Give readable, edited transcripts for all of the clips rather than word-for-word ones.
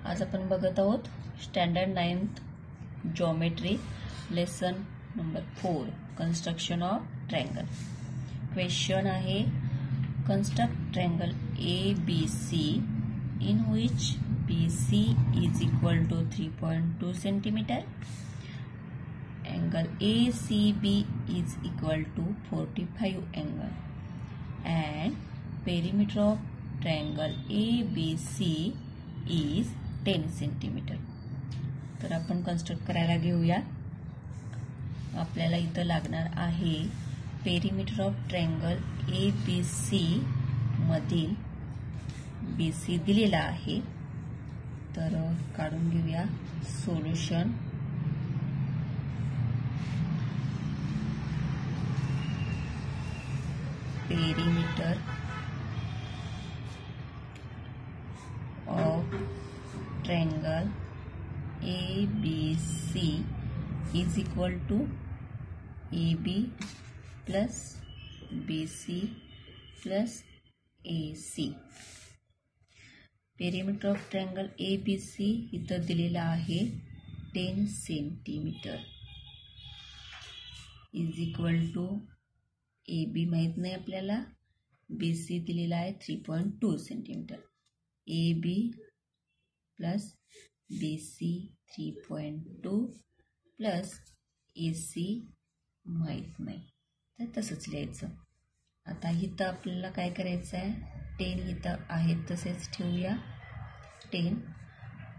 आज आपण बघत आहोत standard 9th geometry lesson number 4 construction of triangle. Question आहे construct triangle ABC in which BC is equal to 3.2 centimeter, angle ACB is equal to 45 angle, and perimeter of triangle ABC is 10 centimeter. तर आपण construct करायला घेऊया। आपल्याला इथं लागणार आहे perimeter of triangle ABC मधील BC दिलेला आहे। तर काढून घेऊया solution. Perimeter of triangle ABC is equal to AB plus BC plus AC. Perimeter of triangle ABC इथं दिलेला आहे 10 centimetre is equal to AB माहित नाही आपल्याला, BC दिलेला आहे 3.2 centimetre. AB plus BC 3.2 plus AC माहित नाही, तर तसंच लिहायचं। आता इथं आपल्याला काय करायचं आहे, 10 इथं आहे तसेच ठेवूया 10।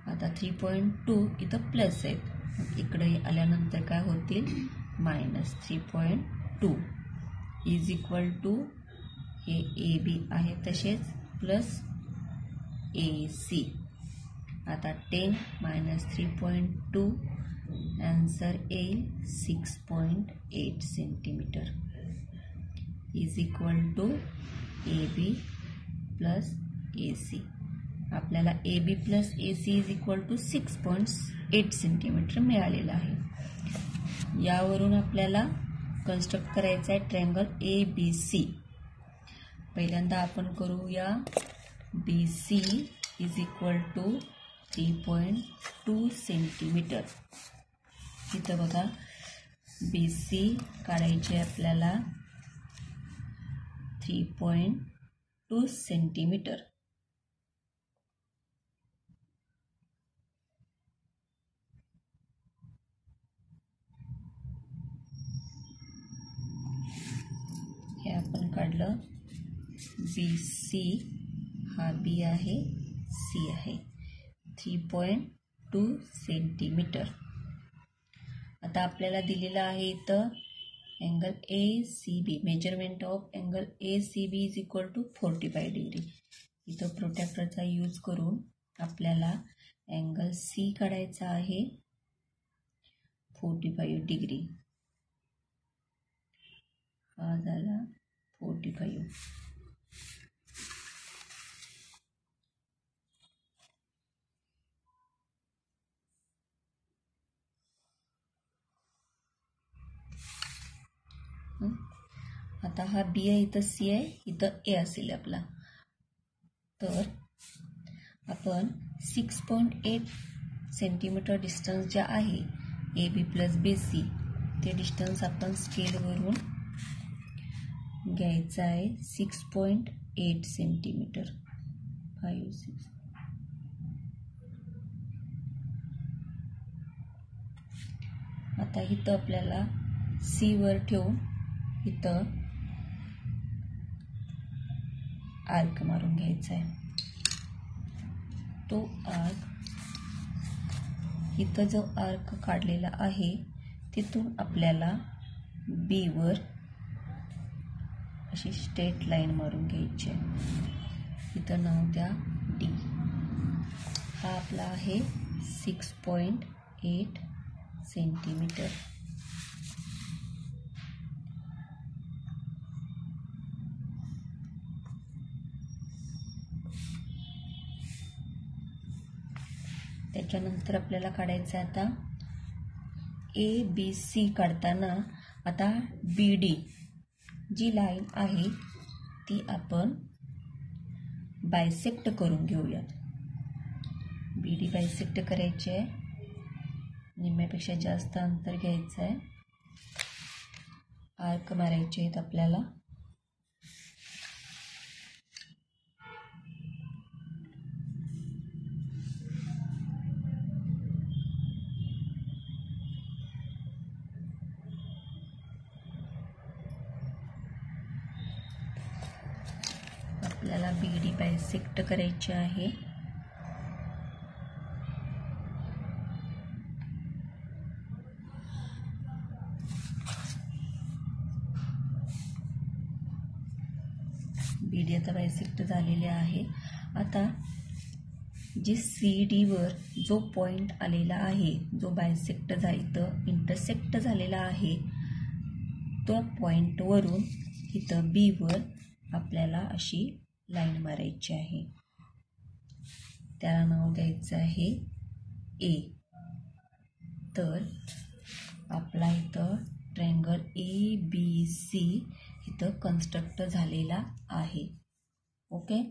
आता 3.2 इथं प्लस आहेत, इकडे आल्यानंतर काय होतील मायनस 3.2 इज इक्वल टू हे AB आहे तसेच प्लस AC। आता 10 मायनस 3.2 आन्सर येईल 6.8 centimetre is equal to AB plus AC। आपल्याला AB plus AC is equal to 6.8 centimetre मिळालेला आहे। यावरून आपल्याला कन्स्ट्रक्ट करायचा आहे ट्रायंगल ABC। पहिल्यांदा आपण करूया BC is equal to 3.2 centimetre. इथं बघा BC काढायचे आपल्याला 3.2 सेंटीमीटर। हे आपण काढलं, BC हा B आहे, C आहे 3.2 सेंटीमीटर। आता आपल्याला दिलेला आहे इथं angle ACB, measurement of angle ACB is equal to 45 degree. इथं प्रोट्रॅक्टरचा यूज करून आपल्याला अँगल C काढायचा आहे 45 डिग्री। हा झाला 45। आता हा B आहे, इथं C आहे, इथं A असेल आपला। तर आपण 6.8 सेंटीमीटर डिस्टन्स जे आहे AB प्लस BC ते डिस्टन्स आपण स्केलवरून घ्यायचं आहे 6.8 सेंटीमीटर 5, 6। आता इथं आपल्याला C वर ठेवून इथं आर्क मारून घ्यायचा आहे। तो आर्क इथं जो आर्क काढलेला आहे तिथून आपल्याला B वर अशी स्ट्रेट लाईन मारून घ्यायची आहे। इथं नाव द्या D। हा आपला आहे 6.8 सेंटीमीटर। त्याच्यानंतर आपल्याला काढायचं आता ABC काढताना आता BD जी लाईन आहे ती आपण बायसेक्ट करून घेऊयात। BD डी बायसेक्ट करायची आहे, निम्म्यापेक्षा जास्त अंतर घ्यायचं आहे, आर्क मारायचे आहेत आपल्याला. आपल्याला बी डी बायसेक्ट करायचे आहे. बी डी आता बायसेक्ट झालेले आहे. आता जे सी डीवर जो पॉईंट आलेला आहे, जो बायसेक्ट इथं इंटरसेक्ट झालेला आहे, तो पॉईंटवरून इथं बीवर आपल्याला अशी लाईन मारायची आहे. त्याला नाव द्यायचं आहे ए. तर आपला इथं ट्रायंगल ABC इथं कन्स्ट्रक्ट झालेला आहे. ओके.